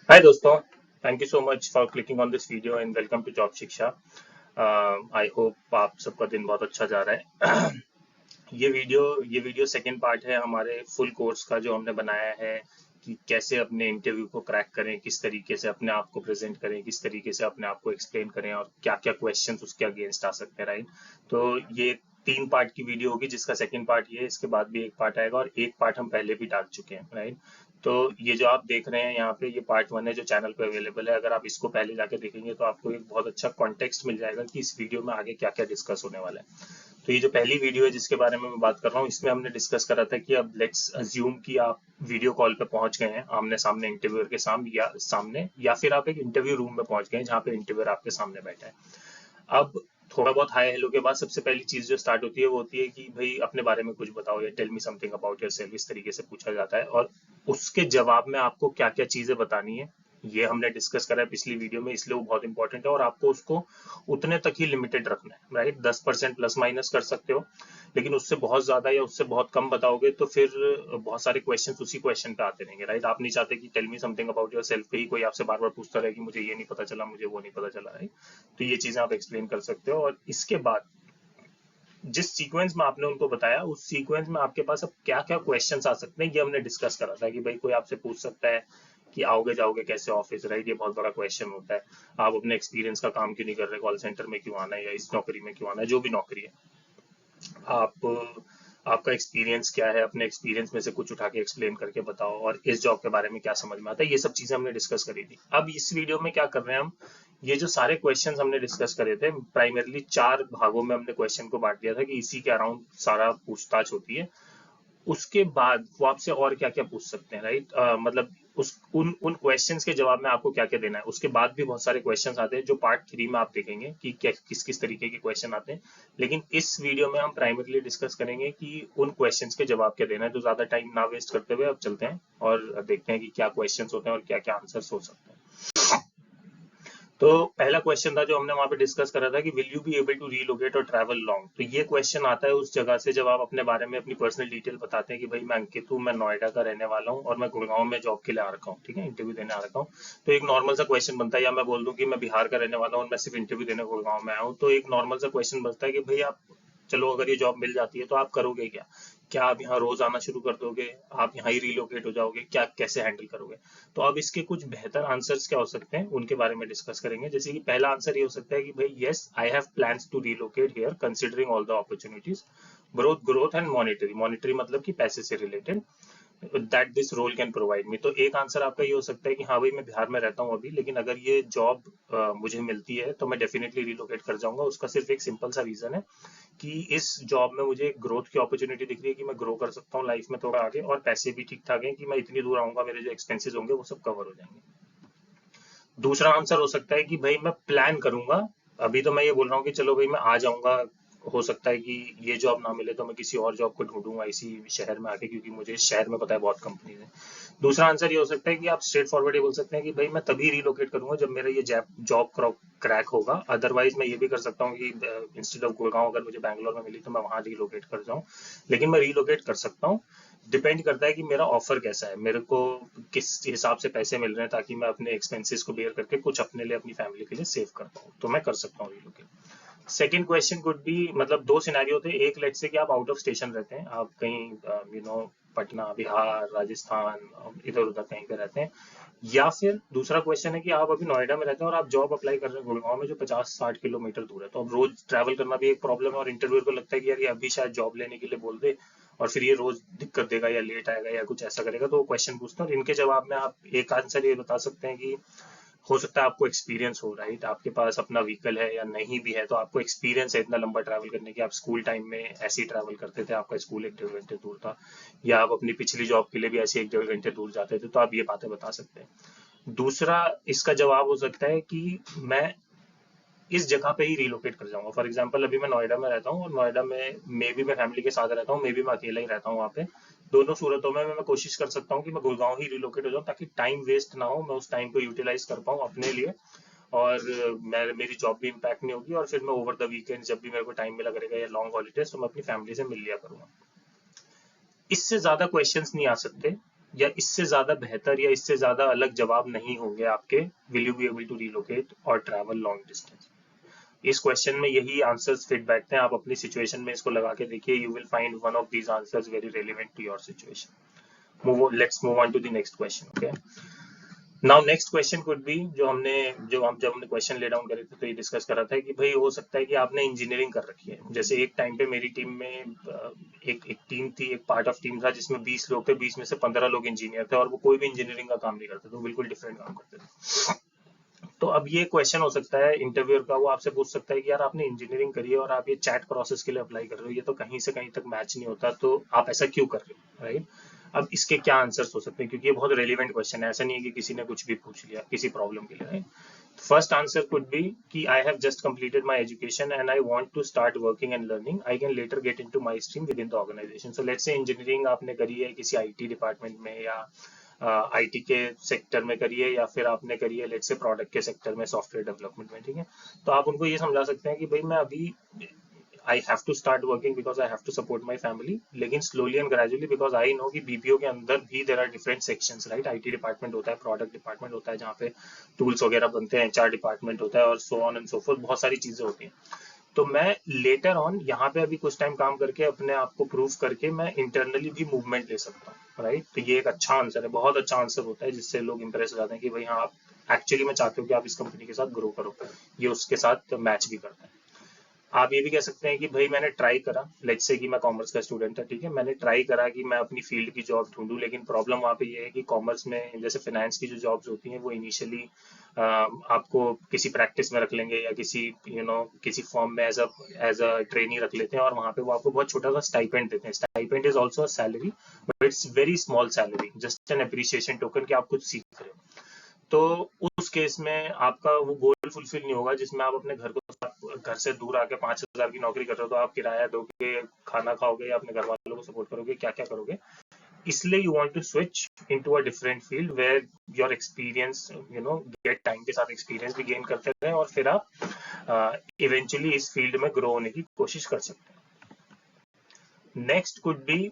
हाय दोस्तों, thank you so much for clicking on this video and welcome to job Shiksha. I hope आप सबका दिन बहुत अच्छा जा रहा है। ये वीडियो सेकंड पार्ट है हमारे फुल कोर्स का जो हमने बनाया है कि कैसे अपने इंटरव्यू को क्रैक करें, किस तरीके से अपने आप को प्रेजेंट करें, किस तरीके से अपने आप को एक्सप्लेन करें और क्या क्या क्वेश्चंस उसके अगेंस्ट आ सकते हैं, राइट। तो ये 3 पार्ट की वीडियो होगी जिसका सेकंड पार्ट ये है, इसके बाद भी एक पार्ट आएगा और एक पार्ट हम पहले भी डाल चुके हैं, राइट। तो ये जो आप देख रहे हैं यहाँ पे, ये पार्ट 1 है जो चैनल पे अवेलेबल है। अगर आप इसको पहले जाके देखेंगे तो आपको एक बहुत अच्छा कॉन्टेक्स्ट मिल जाएगा कि इस वीडियो में आगे क्या क्या डिस्कस होने वाला है। तो ये जो पहली वीडियो है जिसके बारे में मैं बात कर रहा हूँ, इसमें हमने डिस्कस करा था कि अब लेट्स अज्यूम कि आप वीडियो कॉल पे पहुंच गए हैं आमने सामने इंटरव्यूअर के सामने या फिर आप एक इंटरव्यू रूम में पहुंच गए हैं जहाँ पे इंटरव्यूअर आपके सामने बैठा है। अब थोड़ा बहुत हाय हेलो के बाद सबसे पहली चीज जो स्टार्ट होती है वो होती है कि भाई अपने बारे में कुछ बताओ या tell me something about yourself, इस तरीके से पूछा जाता है। और उसके जवाब में आपको क्या क्या चीजें बतानी है ये हमने डिस्कस करा है पिछली वीडियो में, इसलिए वो बहुत इंपॉर्टेंट है और आपको उसको उतने तक ही लिमिटेड रखना है, राइट। 10% प्लस माइनस कर सकते हो, लेकिन उससे बहुत ज्यादा या उससे बहुत कम बताओगे तो फिर बहुत सारे क्वेश्चन उसी क्वेश्चन पे आते रहेंगे, राइट। आप नहीं चाहते कि tell me something about yourself पे ही कोई आपसे बार बार पूछता रहे कि मुझे ये नहीं पता चला, मुझे वो नहीं पता चला, राइट। तो ये चीजें आप एक्सप्लेन कर सकते हो और इसके बाद जिस सीक्वेंस में आपने उनको बताया उस सीक्वेंस में आपके पास अब क्या क्या क्वेश्चंस आ सकते हैं ये हमने डिस्कस करा था कि भाई कोई आपसे पूछ सकता है कि आओगे जाओगे कैसे ऑफिस, राइट। ये बहुत बड़ा क्वेश्चन होता है। आप अपने एक्सपीरियंस का काम क्यों नहीं कर रहे, कॉल सेंटर में क्यों आना है या इस नौकरी में क्यों आना है, जो भी नौकरी है। आप आपका एक्सपीरियंस क्या है, अपने एक्सपीरियंस में से कुछ उठा के एक्सप्लेन करके बताओ और इस जॉब के बारे में क्या समझ में आता है। ये सब चीजें हमने डिस्कस करी थी। अब इस वीडियो में क्या कर रहे हैं हम, ये जो सारे क्वेश्चंस हमने डिस्कस करे थे प्राइमरली 4 भागों में हमने क्वेश्चन को बांट दिया था कि इसी के अराउंड सारा पूछताछ होती है। उसके बाद वो आपसे और क्या क्या पूछ सकते हैं, राइट। मतलब उस उन उन क्वेश्चंस के जवाब में आपको क्या क्या देना है। उसके बाद भी बहुत सारे क्वेश्चंस आते हैं जो पार्ट 3 में आप देखेंगे कि क्या किस किस तरीके के क्वेश्चन आते हैं। लेकिन इस वीडियो में हम प्राइमरली डिस्कस करेंगे कि उन क्वेश्चंस के जवाब क्या देना है। तो ज्यादा टाइम ना वेस्ट करते हुए अब चलते हैं और देखते हैं कि क्या क्वेश्चंस होते हैं और क्या क्या आंसर्स हो सकते हैं। तो पहला क्वेश्चन था जो हमने वहां पे डिस्कस करा था कि will you be able to relocate और ट्रैवल लॉन्ग। तो ये क्वेश्चन आता है उस जगह से जब आप अपने बारे में अपनी पर्सनल डिटेल बताते हैं कि भाई मैं अंकित हूँ, मैं नोएडा का रहने वाला हूँ और मैं गुड़गांव में जॉब के लिए आ रखा हूँ, ठीक है, इंटरव्यू देने आ रखा हूँ। तो एक नॉर्मल सा क्वेश्चन बनता है, या मैं बोल दूं कि मैं बिहार का रहने वाला हूँ और मैं सिर्फ इंटरव्यू देने गुड़गांव में आया हूँ, तो एक नॉर्मल सा क्वेश्चन बनता है कि भाई आप, चलो अगर ये जॉब मिल जाती है तो आप करोगे क्या। क्या आप यहाँ रोज आना शुरू कर दोगे, आप यहाँ ही रिलोकेट हो जाओगे, क्या कैसे हैंडल करोगे। तो अब इसके कुछ बेहतर आंसर्स क्या हो सकते हैं उनके बारे में डिस्कस करेंगे। जैसे कि पहला आंसर ये हो सकता है कि भाई yes I have plans to relocate here considering all the opportunities, growth growth and monetary, monetary मतलब कि पैसे से related, that this role can provide me. तो एक आंसर आपका ये हो सकता है कि हाँ भाई मैं बिहार में रहता हूँ अभी, लेकिन अगर ये जॉब मुझे मिलती है तो मैं डेफिनेटली रिलोकेट कर जाऊंगा। उसका सिर्फ एक सिंपल सा रीजन है कि इस जॉब में मुझे ग्रोथ की अपॉर्चुनिटी दिख रही है कि मैं ग्रो कर सकता हूँ लाइफ में थोड़ा आगे, और पैसे भी ठीक ठाक है कि मैं इतनी दूर आऊंगा, मेरे जो एक्सपेंसेस होंगे वो सब कवर हो जाएंगे। दूसरा आंसर हो सकता है कि भाई मैं प्लान करूंगा, अभी तो मैं ये बोल रहा हूँ कि चलो भाई मैं आ जाऊंगा, हो सकता है कि ये जॉब ना मिले तो मैं किसी और जॉब को ढूंढूंगा इसी शहर में आके, क्योंकि मुझे इस शहर में पता है बहुत कंपनी है। दूसरा आंसर ये हो सकता है कि आप स्ट्रेट फॉरवर्ड ये बोल सकते हैं कि भाई मैं तभी रिलोकेट करूंगा जब मेरा ये जॉब क्रैक होगा। अदरवाइज मैं ये भी कर सकता हूँ कि इंस्टेड ऑफ गुड़गांव अगर मुझे बैंगलोर में मिली तो मैं वहां रिलोकेट कर जाऊँ। लेकिन मैं रिलोकेट कर सकता हूँ, डिपेंड करता है कि मेरा ऑफर कैसा है, मेरे को किस हिसाब से पैसे मिल रहे हैं, ताकि मैं अपने एक्सपेंसेस को बेयर करके कुछ अपने लिए अपनी फैमिली के लिए सेव कर पाऊँ, तो मैं कर सकता हूँ relocate. Second question could B, मतलब दो सिनेरियो थे। एक, लेट्स से कि आप आउट ऑफ स्टेशन रहते हैं, आप कहीं पटना, बिहार, राजस्थान, इधर उधर कहीं पे रहते हैं। या फिर दूसरा क्वेश्चन है कि आप अभी नोएडा में रहते हैं और आप जॉब अप्लाई कर रहे हैं गुड़गांव में जो 50-60 किलोमीटर दूर है। तो अब रोज ट्रैवल करना भी एक प्रॉब्लम है और इंटरव्यू को लगता है कि यार ये अभी शायद जॉब लेने के लिए बोल दे और फिर ये रोज दिक्कत देगा या लेट आएगा या कुछ ऐसा करेगा, तो वो क्वेश्चन पूछते हैं। और इनके जवाब में आप एक आंसर ये बता सकते हैं कि हो सकता है आपको एक्सपीरियंस हो, राइट, आपके पास अपना व्हीकल है या नहीं भी है तो आपको एक्सपीरियंस है इतना लंबा ट्रैवल करने की, आप स्कूल टाइम में ऐसे ही ट्रैवल करते थे, आपका स्कूल 1-1.5 घंटे दूर था, या आप अपनी पिछली जॉब के लिए भी ऐसे 1-1.5 घंटे दूर जाते थे, तो आप ये बातें बता सकते हैं। दूसरा इसका जवाब हो सकता है कि मैं इस जगह पे ही रिलोकेट कर जाऊंगा। फॉर एग्जाम्पल अभी मैं नोएडा में रहता हूँ और नोएडा में मे भी मैं फैमिली के साथ रहता हूँ, मे भी मैं अकेला ही रहता हूँ वहाँ पे। दोनों सूरतों में मैं कोशिश कर सकता हूँ कि मैं गुड़गांव ही रिलोकेट हो जाऊँ ताकि टाइम वेस्ट ना हो, मैं उस टाइम को यूटिलाइज कर पाऊँ अपने लिए, और मैं मेरी जॉब भी इम्पैक्ट नहीं होगी, और फिर मैं ओवर द वीकेंड जब भी मेरे को टाइम मिला करेगा या लॉन्ग हॉलीडेज तो मैं अपनी फैमिली से मिल लिया करूंगा। इससे ज्यादा क्वेश्चंस नहीं आ सकते या इससे ज्यादा बेहतर या इससे ज्यादा अलग जवाब नहीं होंगे आपके, will you be able to relocate और ट्रैवल लॉन्ग डिस्टेंस। इस क्वेश्चन में यही आंसर्स फिट बैठते हैं, आप अपनी सिचुएशन में इसको लगा के देखिए, you will find one of these answers very relevant to your situation. Let's move on to the next question. Okay, now next question could be, जब हमने क्वेश्चन ले डाउन करे थे तो ये डिस्कस करा था कि भाई हो सकता है कि आपने इंजीनियरिंग कर रखी है। जैसे एक टाइम पे मेरी टीम में एक टीम थी, एक पार्ट ऑफ टीम था जिसमें 20 लोग थे, 20 में से 15 लोग इंजीनियर थे और वो कोई भी इंजीनियरिंग का काम नहीं करते थे, बिल्कुल डिफरेंट काम करते थे। तो अब ये क्वेश्चन हो सकता है इंटरव्यूअर का, वो आपसे पूछ सकता है कि यार आपने इंजीनियरिंग करी है और आप ये चैट प्रोसेस के लिए अप्लाई कर रहे हो, ये तो कहीं से कहीं तक मैच नहीं होता, तो आप ऐसा क्यों कर रहे हो, राइट? अब इसके क्या आंसर्स हो सकते हैं, क्योंकि ये बहुत रेलिवेंट क्वेश्चन है, ऐसा नहीं है कि किसी ने कुछ भी पूछ लिया किसी प्रॉब्लम के लिए, right? First answer could be कि I have just completed my education and I want to start working and learning, I can later get into my stream within the organization. So let's say engineering आपने करी है किसी IT department में या IT के sector में करिए, या फिर आपने करिए लेट्स से प्रोडक्ट के सेक्टर में, सॉफ्टवेयर डेवलपमेंट में, ठीक है? तो आप उनको ये समझा सकते हैं कि भाई मैं अभी I have to start working because I have to support my family, लेकिन slowly and gradually, because I know कि बीपीओ के अंदर भी there are different sections, right? IT department होता है, प्रोडक्ट डिपार्टमेंट होता है जहाँ पे टूल्स वगैरह बनते हैं, एचआर डिपार्टमेंट होता है और so on and so fourth, बहुत सारी चीजें होती हैं। तो मैं लेटर ऑन यहाँ पे अभी कुछ टाइम काम करके अपने आप को प्रूव करके मैं इंटरनली भी मूवमेंट ले सकता हूँ, राइट? तो ये एक अच्छा आंसर है, बहुत अच्छा आंसर होता है, जिससे लोग इंप्रेस हो जाते हैं कि भाई हाँ, आप एक्चुअली में चाहते हो कि आप इस कंपनी के साथ ग्रो करो, ये उसके साथ मैच भी करता है। आप ये भी कह सकते हैं कि भाई मैंने ट्राई करा, लेट्स से कि मैं कॉमर्स का स्टूडेंट था, ठीक है, मैंने ट्राई करा कि मैं अपनी फील्ड की जॉब ढूंढूं, लेकिन प्रॉब्लम वहाँ पे ये है कि कॉमर्स में जैसे फाइनेंस की जो जॉब्स होती हैं वो इनिशियली आपको किसी प्रैक्टिस में रख लेंगे या किसी किसी फॉर्म में एज अ ट्रेनी रख लेते हैं, और वहाँ पे वो आपको बहुत छोटा सा स्टाइपेंड देते हैं। Stipend is also a salary, but it's very small salary, just an appreciation token कि आप कुछ सीख रहे हो। तो उस केस में आपका वो गोल फुलफिल नहीं होगा जिसमें आप अपने घर से दूर आके 5,000 की नौकरी कर रहे हो, तो आप किराया दोगे, खाना खाओगे या अपने घर वालों को सपोर्ट करोगे, क्या क्या करोगे। इसलिए you want to switch into a different field where your experience get time के साथ एक्सपीरियंस भी गेन करते रहे और फिर आप इवेंचुअली इस फील्ड में ग्रो होने की कोशिश कर सकते हैं। Next could be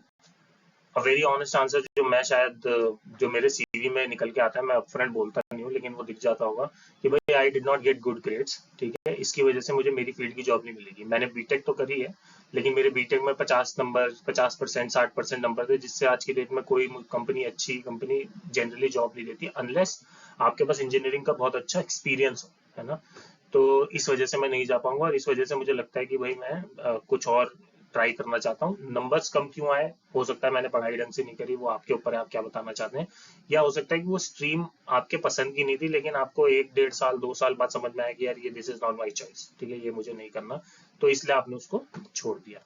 a very honest answer, जो मेरे सीवी में निकल के आता है, मैं अपफ्रंट बोलता नहीं हूँ लेकिन वो दिख जाता होगा कि भाई I did not get good grades, ठीक है, इसकी वजह से मुझे मेरी फील्ड की जॉब नहीं मिलेगी। मैंने बीटेक तो करी है, लेकिन मेरे बीटेक में 50%, 60% नंबर थे, जिससे आज की डेट में कोई कंपनी, अच्छी कंपनी जनरली जॉब नहीं देती अनलेस आपके पास इंजीनियरिंग का बहुत अच्छा एक्सपीरियंस हो, है ना? तो इस वजह से मैं नहीं जा पाऊंगा, और इस वजह से मुझे लगता है कि भाई मैं कुछ और ट्राई करना चाहता हूँ। नंबर्स कम क्यों आए, हो सकता है मैंने पढ़ाई ढंग से नहीं करी, वो आपके ऊपर है, आप क्या बताना चाहते हैं। या हो सकता है कि वो स्ट्रीम आपके पसंद की नहीं थी, लेकिन आपको 1 1.5 साल 2 साल बाद समझ में आया कि यार ये this is not my choice, ठीक है, ये मुझे नहीं करना, तो इसलिए आपने उसको छोड़ दिया,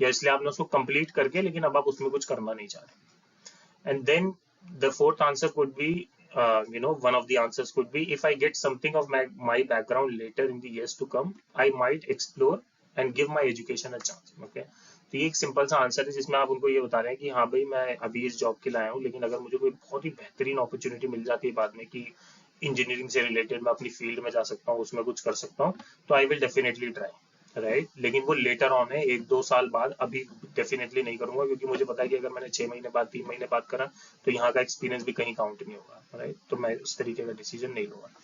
या इसलिए आपने उसको कंप्लीट करके लेकिन अब आप उसमें कुछ करना नहीं चाह रहे। And then the fourth answer could be, one of the answers could be, if I get something of my background later in the years to come, I might explore and give my education a chance. Okay, तो ये एक simple सा answer है जिसमें आप उनको ये बता रहे हैं कि हाँ भाई मैं अभी इस जॉब के लिए आया हूँ, लेकिन अगर मुझे कोई बहुत ही बेहतरीन अपॉर्चुनिटी मिल जाती है बाद में कि इंजीनियरिंग से रिलेटेड मैं अपनी फील्ड में जा सकता हूँ, उसमें कुछ कर सकता हूँ, तो I will definitely try, right? लेकिन वो लेटर ऑन है, 1 2 साल बाद, अभी डेफिनेटली नहीं करूंगा, क्योंकि मुझे पता है कि अगर मैंने 6 महीने बाद 3 महीने बाद करा तो यहाँ का एक्सपीरियंस भी कहीं काउंट नहीं होगा, राइट? तो मैं उस तरीके का डिसीजन नहीं लूंगा।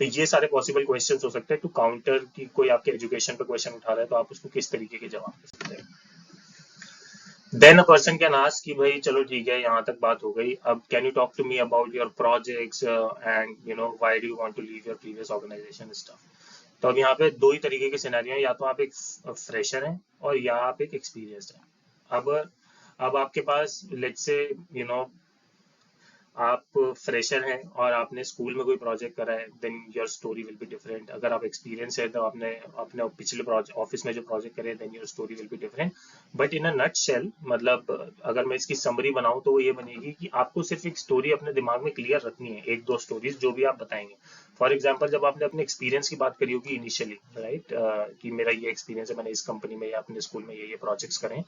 तो ये सारे पॉसिबल क्वेश्चन हो सकते हैं टू काउंटर की कोई आपके एजुकेशन पे क्वेश्चन उठा रहा है तो आप उसको किस तरीके के जवाब दे सकते हैं। Then a person can ask कि भाई चलो ठीक है, यहाँ तक बात हो गई, अब can you talk to me about your projects and why do you want to leave your previous organisation stuff. तो अब यहाँ पे दो ही तरीके के सिनेरियो हैं, या तो आप एक फ्रेशर हैं और या आप एक एक्सपीरियंस्ड हैं। अब आपके पास लेट्स से आप फ्रेशर हैं और आपने स्कूल में कोई प्रोजेक्ट करा है, then your story will be different. अगर आप एक्सपीरियंस है तो आपने अपने पिछले ऑफिस में जो प्रोजेक्ट करे, then your story will be different. But in a nutshell, मतलब अगर मैं इसकी समरी बनाऊं तो वो ये बनेगी कि आपको सिर्फ एक स्टोरी अपने दिमाग में क्लियर रखनी है, 1 2 स्टोरीज जो भी आप बताएंगे। फॉर एग्जाम्पल, जब आपने अपने एक्सपीरियंस की बात करी होगी इनिशियली, राइट, कि मेरा ये एक्सपीरियंस है, मैंने इस कंपनी में या अपने स्कूल में ये प्रोजेक्ट्स करें,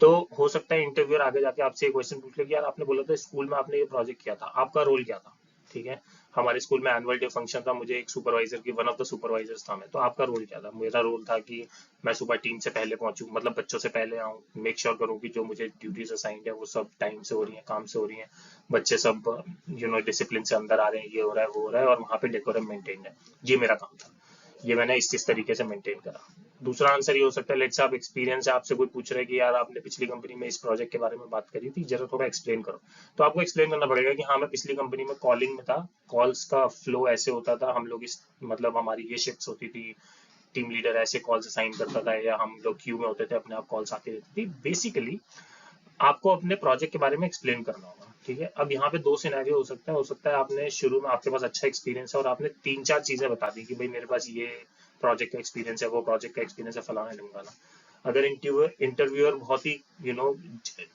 तो हो सकता है इंटरव्यूअर आगे जाके आपसे एक क्वेश्चन पूछ ले कि यार आपने बोला था स्कूल में आपने ये प्रोजेक्ट किया था, आपका रोल क्या था, ठीक है, हमारे स्कूल में एनुअल डे फंक्शन था, मुझे एक सुपरवाइजर की वन ऑफ द सुपरवाइजर्स था मैं। तो आपका रोल क्या था? मेरा रोल था कि मैं सुबह टीम से पहले पहुंचूं, मतलब बच्चों से पहले आऊं, मेक श्योर करूं कि जो मुझे ड्यूटीज असाइंड है वो सब टाइम से हो रही है, काम से हो रही है, बच्चे सब डिसिप्लिन से अंदर आ रहे हैं, ये हो रहा है वो हो रहा है, और वहां पे डेकोरम मेंटेन है। ये मेरा काम था, ये मैंने इस तरीके से मेंटेन करा। दूसरा आंसर ये हो सकता है, लेट्स आप एक्सपीरियंस है, आपसे कोई पूछ रहा है कि यार आपने पिछली कंपनी में इस प्रोजेक्ट के बारे में बात करी थी, जरा थोड़ा एक्सप्लेन करो। तो आपको एक्सप्लेन करना पड़ेगा कि हाँ, मैं पिछली कंपनी में कॉलिंग में था, कॉल्स का फ्लो ऐसे होता था, हम लोग इस मतलब हमारी ये शिफ्ट्स होती थी, टीम लीडर ऐसे कॉल्स असाइन करता था, या हम लोग क्यू में होते थे, अपने आप कॉल्स आती रहती थी। बेसिकली आपको अपने प्रोजेक्ट के बारे में एक्सप्लेन करना होगा, ठीक है। अब यहाँ पे दो सिनेरियो हो सकता है आपने शुरू में, आपके पास अच्छा एक्सपीरियंस है और आपने 3-4 चीजें बता दी कि भाई मेरे पास ये प्रोजेक्ट का एक्सपीरियंस है, वो प्रोजेक्ट का एक्सपीरियंस है, फलाना ढिमकाना। अगर इंटरव्यूअर बहुत ही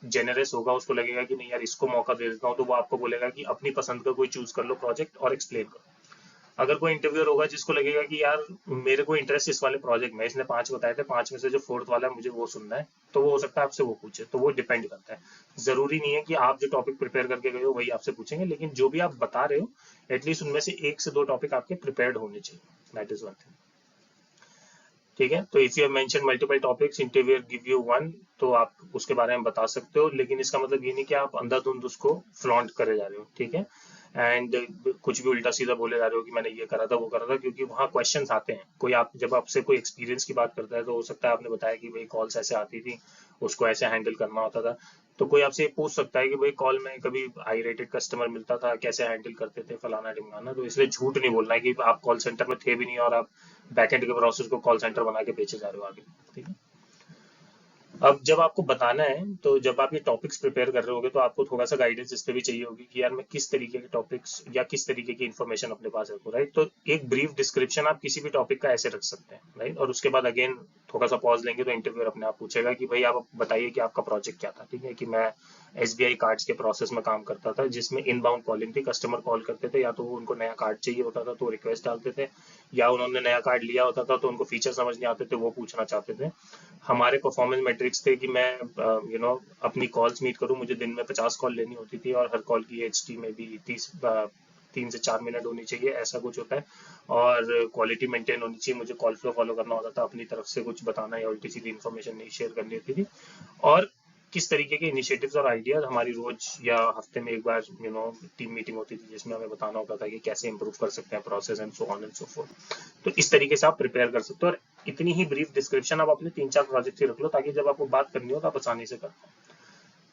जेनरस होगा, उसको लगेगा कि नहीं यार इसको मौका दे देता हूँ, तो वो आपको बोलेगा कि अपनी पसंद का कोई चूज कर लो प्रोजेक्ट और एक्सप्लेन करो। अगर कोई इंटरव्यूअर होगा जिसको लगेगा कि यार मेरे को इंटरेस्ट इस वाले प्रोजेक्ट में, इसने 5 बताए थे, 5 में से जो 4th वाला है मुझे वो सुनना है, तो वो हो सकता है आपसे वो पूछे। तो वो डिपेंड करता है, जरूरी नहीं है कि आप जो टॉपिक प्रिपेयर करके गए हो वही आपसे पूछेंगे, लेकिन जो भी आप बता रहे हो एटलीस्ट उनमें से 1 से 2 टॉपिक आपके प्रिपेयर्ड होने चाहिए। दैट इज वन थिंग, ठीक है। तो if you have mention multiple topics, interviewer give you one, तो आप उसके बारे में बता सकते हो, लेकिन इसका मतलब ये नहीं कि आप अंधाधुंध उसको फ्लॉन्ट करे जा रहे हो, ठीक है। एंड कुछ भी उल्टा सीधा बोले जा रहे हो कि मैंने ये करा था वो करा था, क्योंकि वहाँ क्वेश्चंस आते हैं। कोई आप जब आपसे कोई एक्सपीरियंस की बात करता है तो हो सकता है आपने बताया कि भाई कॉल्स ऐसे आती थी, उसको ऐसे हैंडल करना होता था। तो कोई आपसे पूछ सकता है कि भाई कॉल में कभी हाई रेटेड कस्टमर मिलता था, कैसे हैंडल करते थे, फलाना ढिमकाना। तो इसलिए झूठ नहीं बोलना है कि आप कॉल सेंटर में थे भी नहीं और आप बैकएंड के प्रोसेस को कॉल सेंटर बना के बेचे जा रहे हो आगे, ठीक है। अब जब आपको बताना है, तो जब आप ये टॉपिक्स प्रिपेयर कर रहे होगे तो आपको थोड़ा सा गाइडेंस इस पे भी चाहिए होगी कि यार मैं किस तरीके के टॉपिक्स या किस तरीके की इन्फॉर्मेशन अपने पास रखूं, राइट। तो एक ब्रीफ डिस्क्रिप्शन आप किसी भी टॉपिक का ऐसे रख सकते हैं, राइट। और उसके बाद अगेन थोड़ा सा पॉज लेंगे तो इंटरव्यूअर अपने आप पूछेगा कि भाई आप बताइए कि आपका प्रोजेक्ट क्या था, ठीक है। कि मैं SBI कार्ड्स के प्रोसेस में काम करता था, जिसमें इनबाउंड कॉलिंग थी, कस्टमर कॉल करते थे, या तो वो उनको नया कार्ड चाहिए होता था तो रिक्वेस्ट डालते थे, या उन्होंने नया कार्ड लिया होता था तो उनको फीचर समझ नहीं आते थे, वो पूछना चाहते थे। हमारे परफॉर्मेंस मेट्रिक्स थे कि मैं अपनी कॉल्स मीट करूं, मुझे दिन में 50 कॉल लेनी होती थी और हर कॉल की HT में भी 3 से 4 मिनट होनी चाहिए, ऐसा कुछ होता है। और क्वालिटी मेंटेन होनी चाहिए, मुझे कॉल फ्लो फॉलो करना होता था, अपनी तरफ से कुछ बताना या उल्टी सीधी इन्फॉर्मेशन नहीं शेयर करनी होती थी। और किस तरीके के इनिशिएटिव्स और आइडियाज हमारी रोज या हफ्ते में एक बार टीम मीटिंग होती थी, जिसमें हमें बताना होता था कि कैसे इंप्रूव कर सकते हैं process and so on and so fourth. तो इस तरीके से आप प्रिपेयर कर सकते हो, और इतनी ही ब्रीफ डिस्क्रिप्शन आप अपने 3-4 प्रोजेक्ट की रख लो, ताकि जब आपको बात करनी हो तो आप आसानी से कर पाओ।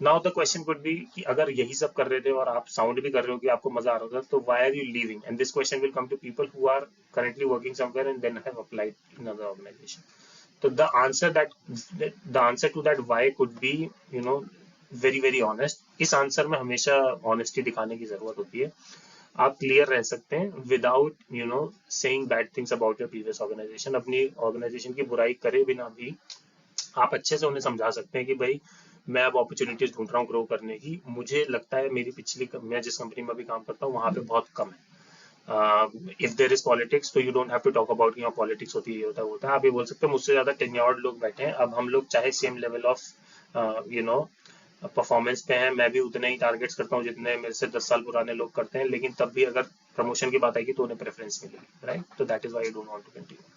Now the question could be कि अगर यही सब कर रहे थे और आप साउंड भी कर रहे हो कि आपको मजा आ रहा था, तो why are you leaving? And this question will come to people who are currently working somewhere and then have applied in another organization. So the answer to that why could be very honest. इस answer में हमेशा honesty दिखाने की जरूरत होती है। आप clear रह सकते हैं without saying bad things about your previous organisation. अपनी ऑर्गेनाइजेशन की बुराई करे बिना भी आप अच्छे से उन्हें समझा सकते हैं कि भाई मैं अब अपॉर्चुनिटीज ढूंढ रहा हूँ ग्रो करने की, मुझे लगता है मेरी मैं जिस कंपनी में भी काम करता हूँ वहां पे बहुत कम है। इफ देयर इज पॉलिटिक्स, तो you don't have to talk about यहाँ पॉलिटिक्स होती है, होता है। आप ये बोल सकते हैं मुझसे ज्यादा टेन्योर्ड लोग बैठे हैं, अब हम लोग चाहे सेम लेवल ऑफ परफॉर्मेंस पे हैं, मैं भी उतने ही टारगेट्स करता हूँ जितने मेरे से 10 साल पुराने लोग करते हैं, लेकिन तब भी अगर प्रमोशन की बात आएगी तो उन्हें प्रेफरेंस मिलेगी, राइट। तो that is why I don't want to continue.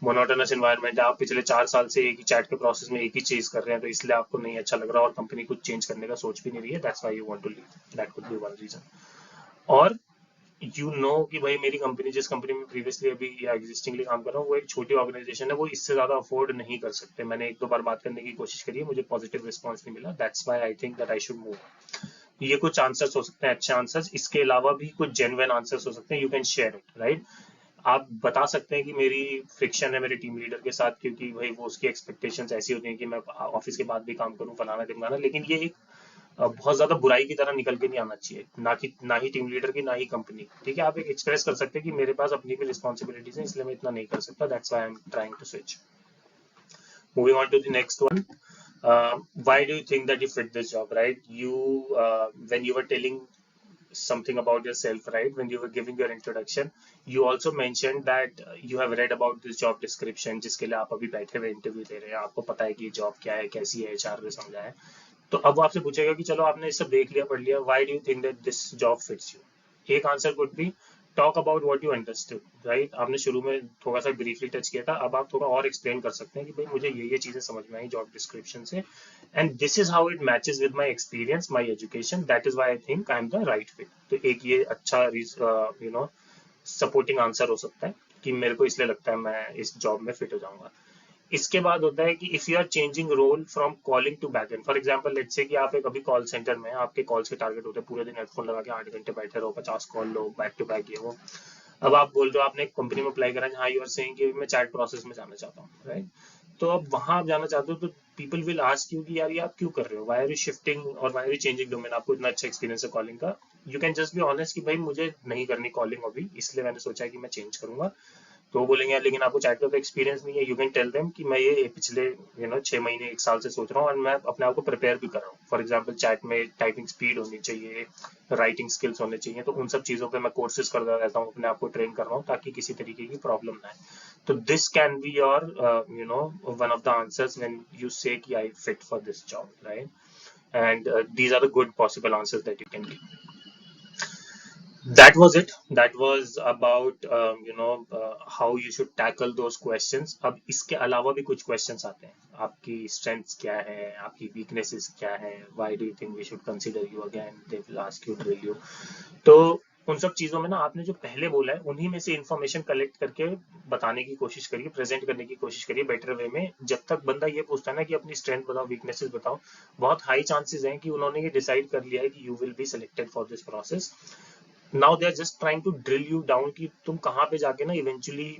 Monotonous environment है, आप पिछले 4 साल से एक ही चैट के प्रोसेस में एक ही चीज कर रहे हैं, तो इसलिए आपको नहीं अच्छा लग रहा और कंपनी कुछ चेंज करने का सोच भी नहीं रही है, that's why you want to leave. That could be one reason. और कि भाई मेरी कंपनी, जिस कंपनी में प्रीवियसली अभी या एग्जिस्टिंगली काम कर रहा हूँ, वो एक छोटी ऑर्गेनाइजेशन है, वो इससे ज्यादा अफोर्ड नहीं कर सकते। मैंने 1-2 बार बात करने की कोशिश करी है, मुझे पॉजिटिव रिस्पॉन्स नहीं मिला, that's why I think that I should move. ये कुछ आंसर्स हो सकते हैं, अच्छे आंसर्स। इसके अलावा भी कुछ जेन्युइन आंसर्स हो सकते हैं, you can share it, right. आप बता सकते हैं कि मेरी फ्रिक्शन है मेरे टीम लीडर के साथ, क्योंकि भाई वो उसकी एक्सपेक्टेशंस ऐसी होती हैं कि मैं ऑफिस के बाद भी काम करूं, फलाना ढिमकाना, लेकिन ये एक बहुत ज्यादा बुराई की तरह निकल के नहीं आना चाहिए, ना ही टीम लीडर की, ना ही कंपनी। ठीक है, आप एक एक्सप्रेस कर सकते हैं कि मेरे पास अपनी भी रिस्पॉन्सिबिलिटीज है, इसलिए मैं इतना नहीं कर सकता, that's why I am trying to switch. Moving on to the next one, why do you think that you fit this job, right? When you were telling something about yourself, right, when you were giving your introduction, you also mentioned that you have read about this job description, जिसके लिए आप अभी बैठे हुए interview दे रहे हैं, आपको पता है कि ये जॉब क्या है, कैसी है, HR ने समझा है। तो अब वो आपसे पूछेगा कि चलो आपने ये सब देख लिया, पढ़ लिया, why do you think that this job fits you? एक answer could be talk about what you understood, right? आपने शुरू में थोड़ा सा ब्रीफली टच किया था, अब आप थोड़ा और एक्सप्लेन कर सकते हैं कि भाई मुझे ये चीजें समझ में आई जॉब डिस्क्रिप्शन से, and this is how it matches with my experience, my education, that is why I think I am the right fit. तो एक ये अच्छा सपोर्टिंग आंसर हो सकता है कि मेरे को इसलिए लगता है मैं इस जॉब में फिट हो जाऊंगा। इसके बाद होता है कि if you are changing role from calling to back end, for example let's say कि आप एक अभी कॉल सेंटर में, आपके कॉल्स के टारगेट होते हैं पूरे दिन हेडफोन लगा के 8 घंटे बैठे रहो, 50 कॉल लो बैक टू बैक, ये वो। अब आप बोल रहे हो आपने एक कंपनी में अप्लाई करा है, हाँ यू आर सेइंग कि मैं चैट प्रोसेस में जाना चाहता हूँ, राइट? तो अब वहां आप जाना चाहते हो तो पीपल विल आस्क यू कि यार ये आप क्यों कर रहे हो, वाई आर यू शिफ्टिंग और why are you changing domain, आपको इतना अच्छा एक्सपीरियंस है कॉलिंग का। You can just be honest कि भाई मुझे नहीं करनी कॉलिंग अभी, इसलिए मैंने सोचा है कि मैं चेंज करूंगा। तो वो बोलेंगे यार लेकिन आपको चैट का तो एक्सपीरियंस नहीं है। यू कैन टेल देम कि मैं ये पिछले 6 महीने 1 साल से सोच रहा हूँ और मैं अपने आप को प्रिपेयर भी कर रहा हूँ। फॉर एग्जाम्पल चैट में टाइपिंग स्पीड होनी चाहिए, राइटिंग स्किल्स होने चाहिए, तो उन सब चीज़ों पे मैं कोर्सेज करता रहता हूँ, अपने आप को ट्रेन कर रहा हूँ ताकि किसी तरीके की प्रॉब्लम ना आए। तो this can be your one of the answers when you से कि I fit for this job, right? And these are the good possible answers that you can give. That was it. That was about how you should tackle those questions. अब इसके अलावा भी कुछ questions आते हैं, आपकी strengths क्या है, आपकी weaknesses क्या है, why do you think we should consider you again, they will ask you, drill you. तो उन सब चीजों में ना आपने जो पहले बोला है उन्हीं में से इंफॉर्मेशन कलेक्ट करके बताने की कोशिश करिए, प्रेजेंट करने की कोशिश करिए बेटर वे में। जब तक बंदा ये पूछता है ना कि अपनी स्ट्रेंथ बताओ, वीकनेसेस बताओ, बहुत हाई चांसेस हैं कि उन्होंने ये डिसाइड कर लिया है कि you will be selected for this process. Now they are just trying to drill you down कि तुम कहाँ पे जाके ना इवेंचुअली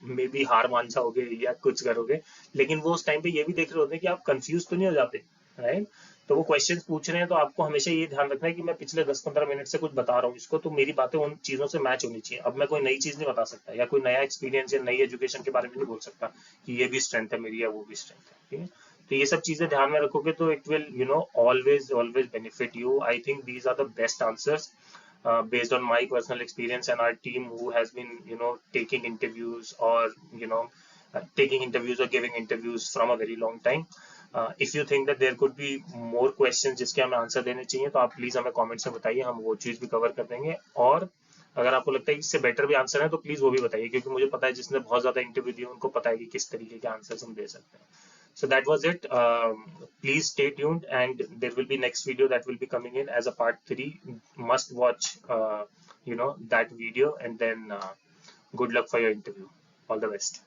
मे बी हार मान जाओगे या कुछ करोगे। लेकिन वो उस टाइम पे ये भी देख रहे होते हैं कि आप कंफ्यूज तो नहीं हो जाते, राइट? तो वो क्वेश्चन पूछ रहे हैं तो आपको हमेशा ये ध्यान रखना है कि मैं पिछले 10-15 मिनट से कुछ बता रहा हूँ इसको, तो मेरी बातें उन चीजों से मैच होनी चाहिए। अब मैं कोई नई चीज नहीं बता सकता या कोई नया एक्सपीरियंस या नई एजुकेशन के बारे में नहीं बोल सकता कि ये भी स्ट्रेंथ है मेरी या वो भी स्ट्रेंथ है, ठीक है? तो ये सब चीजें ध्यान में रखोगे तो it will always always benefit you. I think these are the best answers based on my personal experience and our team who has been taking interviews or you know taking interviews or giving interviews from a very long time. If you think that there could be more questions जिसके हमें answer देने चाहिए तो आप please हमें comments में बताइए, हम वो चीज भी कवर कर देंगे। और अगर आपको लगता है इससे बेटर भी आंसर है तो प्लीज वो भी बताइए, क्योंकि मुझे पता है जिसने बहुत ज्यादा इंटरव्यू दिए उनको पता है कि किस तरीके के आंसर्स हम दे सकते हैं। So that was it. Please stay tuned, and there will be next video that will be coming in as a part 3. Must watch, that video, and then good luck for your interview. All the best.